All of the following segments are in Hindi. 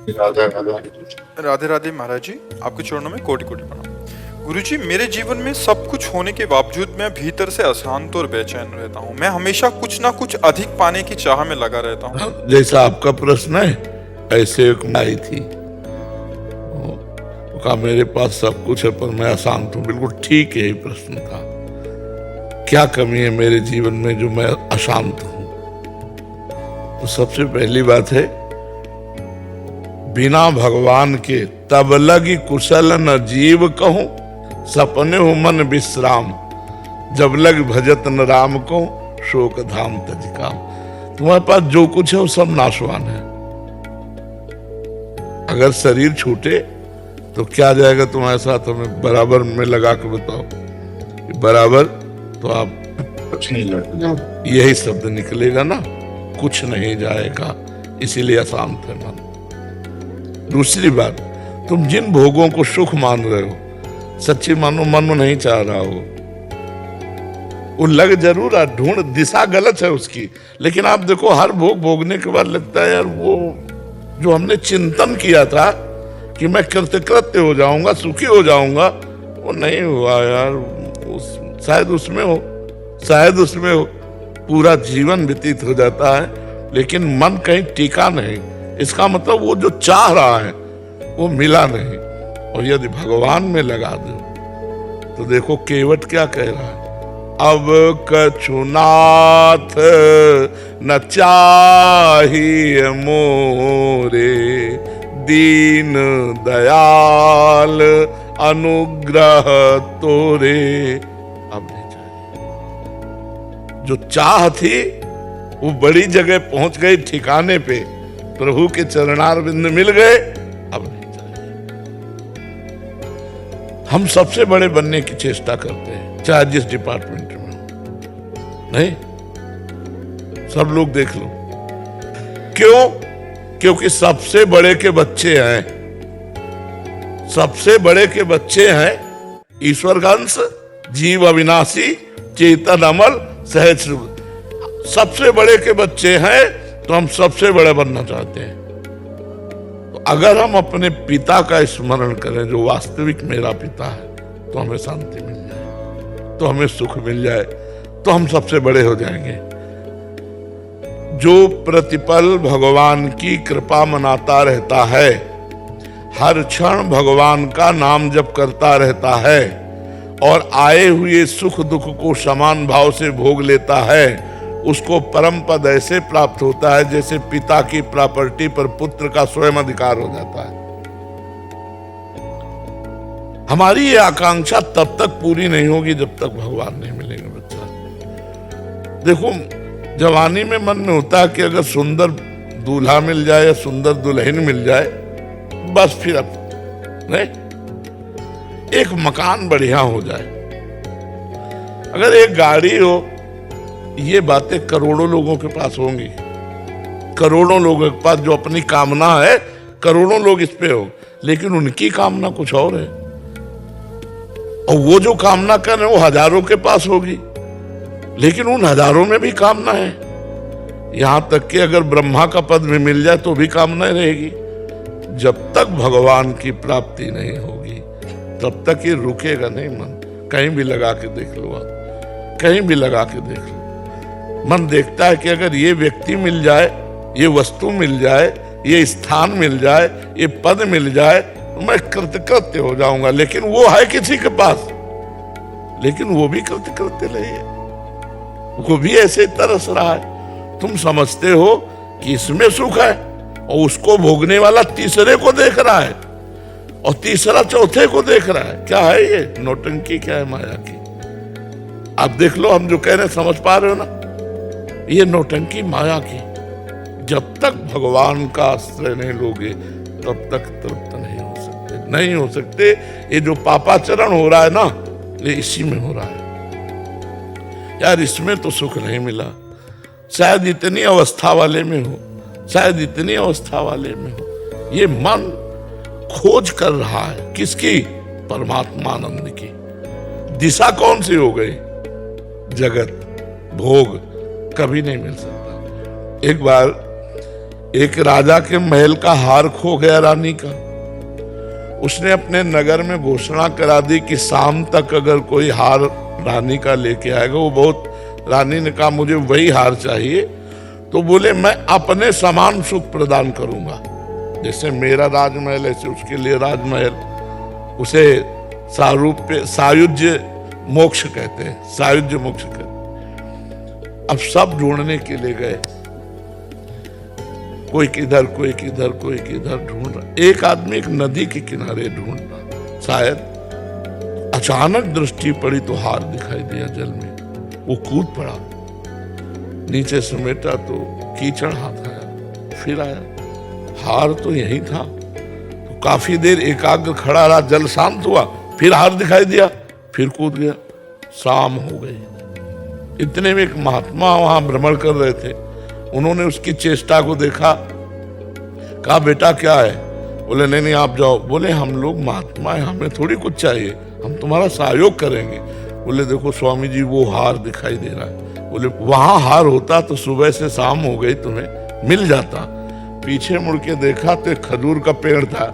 राधा राधा। राधे राधे महाराज जी, आपके चरणों में कोटि कोटि प्रणाम। गुरुजी, मेरे जीवन में सब कुछ होने के बावजूद मैं भीतर से अशांत और बेचैन रहता हूँ। मैं हमेशा कुछ ना कुछ अधिक पाने की चाह में लगा रहता हूँ। जैसा आपका प्रश्न है ऐसे एक आई थी, वो कहा मेरे पास सब कुछ है पर मैं अशांत हूँ। बिल्कुल ठीक यही प्रश्न था। क्या कमी है मेरे जीवन में जो मैं अशांत हूँ? तो सबसे pहली बात है, बिना भगवान के तब लगी कुशल न जीव कहूं, सपने हो मन विश्राम, जब लग भजत न राम को, शोक धाम तज काम। तुम्हारे पास जो कुछ है वो सब नाशवान है। अगर शरीर छूटे तो क्या जाएगा तुम्हारे साथ? हमें बराबर में लगा के बताओ। बराबर तो आप कुछ नहीं लगता। यही शब्द निकलेगा ना, कुछ नहीं जाएगा, इसीलिए अशांत है मन। दूसरी बात, तुम जिन भोगों को सुख मान रहे हो, सच्ची मानो मन नहीं चाह रहा हो। वो लग जरूर रहा, ढूंढ, दिशा गलत है उसकी, लेकिन आप देखो हर भोग भोगने के बाद लगता है यार वो जो हमने चिंतन किया था कि मैं कृतकृत्य हो जाऊंगा, सुखी हो जाऊंगा, वो नहीं हुआ यार। शायद उसमें हो पूरा जीवन व्यतीत हो जाता है, लेकिन मन कहीं टिका नहीं। इसका मतलब वो जो चाह रहा है वो मिला नहीं। और यदि भगवान में लगा दो तो देखो केवट क्या कह रहा है, अब कछुनाथ न चाहिए मोरे, दीन दयाल अनुग्रह तोरे। अब नहीं चाहिए। जो चाह थी वो बड़ी जगह पहुंच गई, ठिकाने पे प्रभु के चरणारविंद मिल गए, अब नहीं चाहिए। हम सबसे बड़े बनने की चेष्टा करते हैं, चाहे जिस डिपार्टमेंट में हो। नहीं, सब लोग देख लो। क्यों? क्योंकि सबसे बड़े के बच्चे हैं, सबसे बड़े के बच्चे हैं ईश्वर का अंश, जीव अविनाशी, चेतन अमल, सहज सुख। सबसे बड़े के बच्चे हैं तो हम सबसे बड़े बनना चाहते हैं। तो अगर हम अपने पिता का स्मरण करें जो वास्तविक मेरा पिता है, तो हमें शांति मिल जाए, तो हमें सुख मिल जाए, तो हम सबसे बड़े हो जाएंगे। जो प्रतिपल भगवान की कृपा मनाता रहता है, हर क्षण भगवान का नाम जप करता रहता है और आए हुए सुख दुख को समान भाव से भोग लेता है, उसको परम पद ऐसे प्राप्त होता है जैसे पिता की प्रॉपर्टी पर पुत्र का स्वयं अधिकार हो जाता है। हमारी ये आकांक्षा तब तक पूरी नहीं होगी जब तक भगवान नहीं मिलेंगे। बच्चा देखो, जवानी में मन में होता है कि अगर सुंदर दूल्हा मिल जाए या सुंदर दुल्हन मिल जाए, बस फिर अब नहीं, एक मकान बढ़िया हो जाए, अगर एक गाड़ी हो, ये बातें करोड़ों लोगों के पास होंगी। करोड़ों लोगों के पास जो अपनी कामना है, करोड़ों लोग इस पे हो, लेकिन उनकी कामना कुछ और है। और वो जो कामना कर रहे हैं वो हजारों के पास होगी, लेकिन उन हजारों में भी कामना है। यहां तक कि अगर ब्रह्मा का पद भी मिल जाए तो भी कामना रहेगी। जब तक भगवान की प्राप्ति नहीं होगी तब तक ये रुकेगा नहीं मन। कहीं भी लगा के देख लो आप, कहीं भी लगा के देख लो, मन देखता है कि अगर ये व्यक्ति मिल जाए, ये वस्तु मिल जाए, ये स्थान मिल जाए, ये पद मिल जाए, तो मैं कृतकृत्य हो जाऊंगा। लेकिन वो है किसी के पास, लेकिन वो भी कृतकृत्य नहीं है, वो भी ऐसे तरस रहा है। तुम समझते हो कि इसमें सुख है और उसको भोगने वाला तीसरे को देख रहा है और तीसरा चौथे को देख रहा है। क्या है ये नौटंकी? क्या है माया की? आप देख लो, हम जो कह रहे हैं समझ पा रहे हो ना? ये नौटंकी माया की। जब तक भगवान का आश्रय नहीं लोगे तब तक तृप्त नहीं हो सकते, नहीं हो सकते। ये जो पापाचरण हो रहा है ना, ये इसी में हो रहा है यार। इसमें तो सुख नहीं मिला, शायद इतनी अवस्था वाले में हो, शायद इतनी अवस्था वाले में हो। ये मन खोज कर रहा है किसकी? परमात्मानंद की। दिशा कौन सी हो गई? जगत, भोग कभी नहीं मिल सकता। एक बार एक राजा के महल का हार खो गया रानी का। उसने अपने नगर में घोषणा करा दी कि शाम तक अगर कोई हार रानी का लेके आएगा, वो बहुत, रानी ने कहा मुझे वही हार चाहिए, तो बोले मैं अपने समान सुख प्रदान करूंगा। जैसे मेरा राजमहल ऐसे उसके लिए राजमहल, उसे सारूप्य सायुज्य मोक्ष कहते हैं, सायुज्य मोक्ष कहते हैं। अब सब ढूंढने के लिए गए, कोई किधर कोई किधर कोई किधर ढूंढ रहा। एक आदमी एक नदी के किनारे ढूंढ रहा, शायद अचानक दृष्टि पड़ी तो हार दिखाई दिया जल में। वो कूद पड़ा, नीचे समेटा तो कीचड़ हाथ आया, फिर आया, हार तो यही था। तो काफी देर एकाग्र खड़ा रहा, जल शांत हुआ, फिर हार दिखाई दिया, फिर कूद गया, शाम हो गई। इतने में एक महात्मा वहां भ्रमण कर रहे थे, उन्होंने उसकी चेष्टा को देखा, कहा बेटा क्या है? बोले नहीं नहीं आप जाओ। बोले हम लोग महात्मा है, हमें थोड़ी कुछ चाहिए, हम तुम्हारा सहयोग करेंगे। बोले देखो स्वामी जी वो हार दिखाई दे रहा है। बोले वहां हार होता तो सुबह से शाम हो गई तुम्हें मिल जाता। पीछे मुड़ के देखा तो एक खजूर का पेड़ था,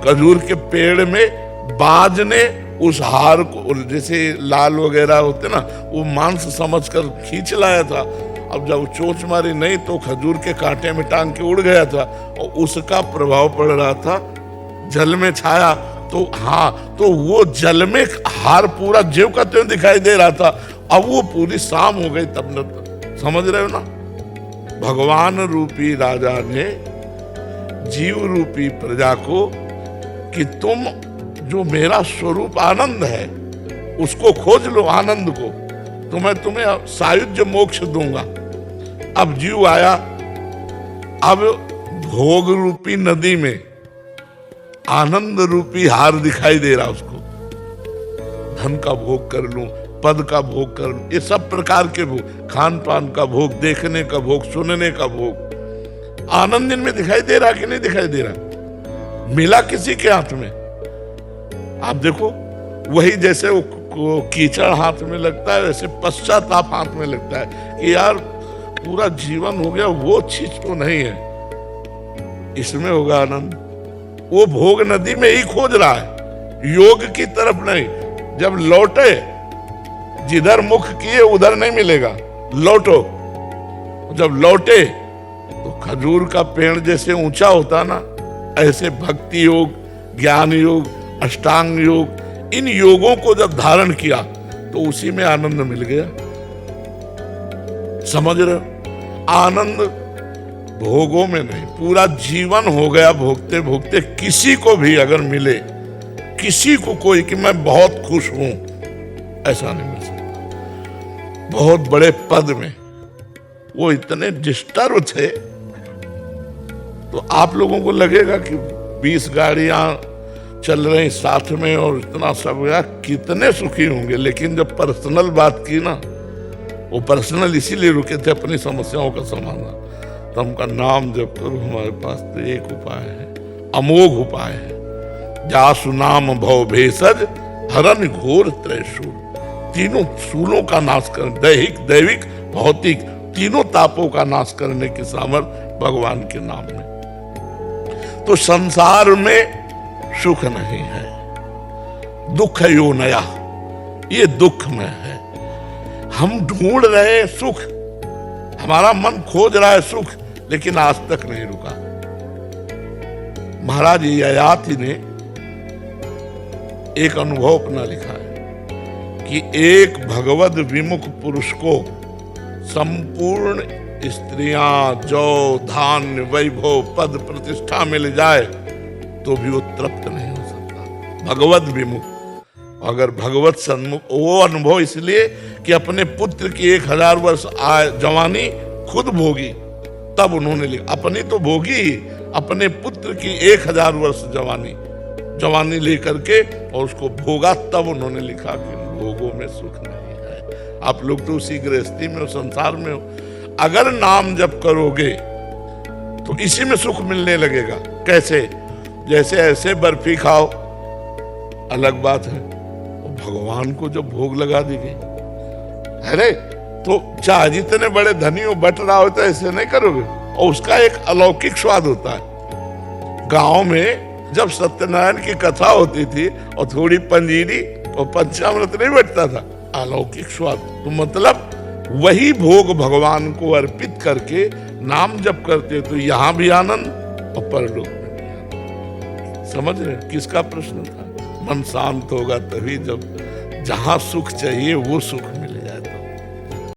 खजूर के पेड़ में बाज ने उस हार को, जैसे लाल वगैरह होते ना, वो मांस समझकर खींच लाया था। अब जब चोंच मारी नहीं तो खजूर के कांटे में टांग के उड़ गया था, और उसका प्रभाव पड़ रहा था, जल में छाया। तो हाँ, तो वो जल में हार पूरा ज्यों का त्यों दिखाई दे रहा था। अब वो पूरी शाम हो गई तब न, समझ रहे हो ना? भगवान रूपी राजा ने जीव रूपी प्रजा को कि तुम जो मेरा स्वरूप आनंद है उसको खोज लो, आनंद को, तो मैं तुम्हें सायुज्य मोक्ष दूंगा। अब जीव आया, अब भोग रूपी नदी में आनंद रूपी हार दिखाई दे रहा उसको। धन का भोग कर लूं, पद का भोग कर लूं, ये सब प्रकार के भोग, खान पान का भोग, देखने का भोग, सुनने का भोग, आनंद इनमें दिखाई दे रहा कि नहीं दिखाई दे रहा? मिला किसी के हाथ में? आप देखो, वही जैसे वो कीचड़ हाथ में लगता है, वैसे पश्चाताप हाथ में लगता है कि यार पूरा जीवन हो गया, वो चीज तो नहीं है, इसमें होगा आनंद। वो भोग नदी में ही खोज रहा है, योग की तरफ नहीं। जब लौटे, जिधर मुख किए उधर नहीं मिलेगा, लौटो। जब लौटे तो खजूर का पेड़ जैसे ऊंचा होता ना, ऐसे भक्ति योग, ज्ञान योग, अष्टांग योग, इन योगों को जब धारण किया तो उसी में आनंद मिल गया। समझ रहे हो? आनंद भोगों में नहीं, पूरा जीवन हो गया भोगते भोगते। किसी को भी अगर मिले, किसी को कोई कि मैं बहुत खुश हूं, ऐसा नहीं मिल सकता। बहुत बड़े पद में वो इतने डिस्टर्ब थे, तो आप लोगों को लगेगा कि 20 गाड़ियां चल रही साथ में और इतना सब, कितने सुखी होंगे। लेकिन जब पर्सनल बात की ना, वो पर्सनल इसीलिए रुके थे अपनी समस्याओं का समाधान। तो हमका नाम जप करो, हमारे पास तो एक उपाय है, अमोघ उपाय है। जासु नाम भव भेषज हरन घोर त्रैशूल। तीनों शूलों का नाश कर, दैहिक दैविक भौतिक तीनों तापों का नाश करने की सामर्थ्य भगवान के नाम में। तो संसार में सुख नहीं है, दुख है यो नया, ये दुख में है। हम ढूंढ रहे हैं सुख, हमारा मन खोज रहा है सुख, लेकिन आज तक नहीं रुका। महाराज ययाति ने एक अनुभव अपना लिखा है कि एक भगवद विमुख पुरुष को संपूर्ण स्त्रियां, जौ, धान्य, वैभव, पद, प्रतिष्ठा मिल जाए तो भी वो तृप्त नहीं हो सकता। भगवत विमुख, अगर भगवत सन्मुख, वो अनुभव इसलिए कि अपने पुत्र की 1000 वर्ष जवानी खुद भोगी, तब उन्होंने लिखा। अपनी तो भोगी ही, अपने पुत्र की 1000 वर्ष जवानी लेकर के और उसको भोगा, तब उन्होंने लिखा कि भोगों में सुख नहीं है। आप लोग तो उसी गृहस्थी में हो, संसार में हो। अगर नाम जप करोगे तो इसी में सुख मिलने लगेगा। कैसे? जैसे ऐसे बर्फी खाओ, अलग बात है, भगवान को जब भोग लगा दी गई, अरे तो चाहे जितने बड़े धनी हो, बट रहा हो, तो ऐसे नहीं करोगे। और उसका एक अलौकिक स्वाद होता है। गांव में जब सत्यनारायण की कथा होती थी और थोड़ी पंजीरी और पंचामृत नहीं बैठता था, अलौकिक स्वाद। तो मतलब वही भोग भगवान को अर्पित करके नाम जप करते तो यहां भी आनंद और परलोक में भी आनंद। समझ रहे किसका प्रश्न था? मन शांत होगा तभी, जब जहां सुख चाहिए वो सुख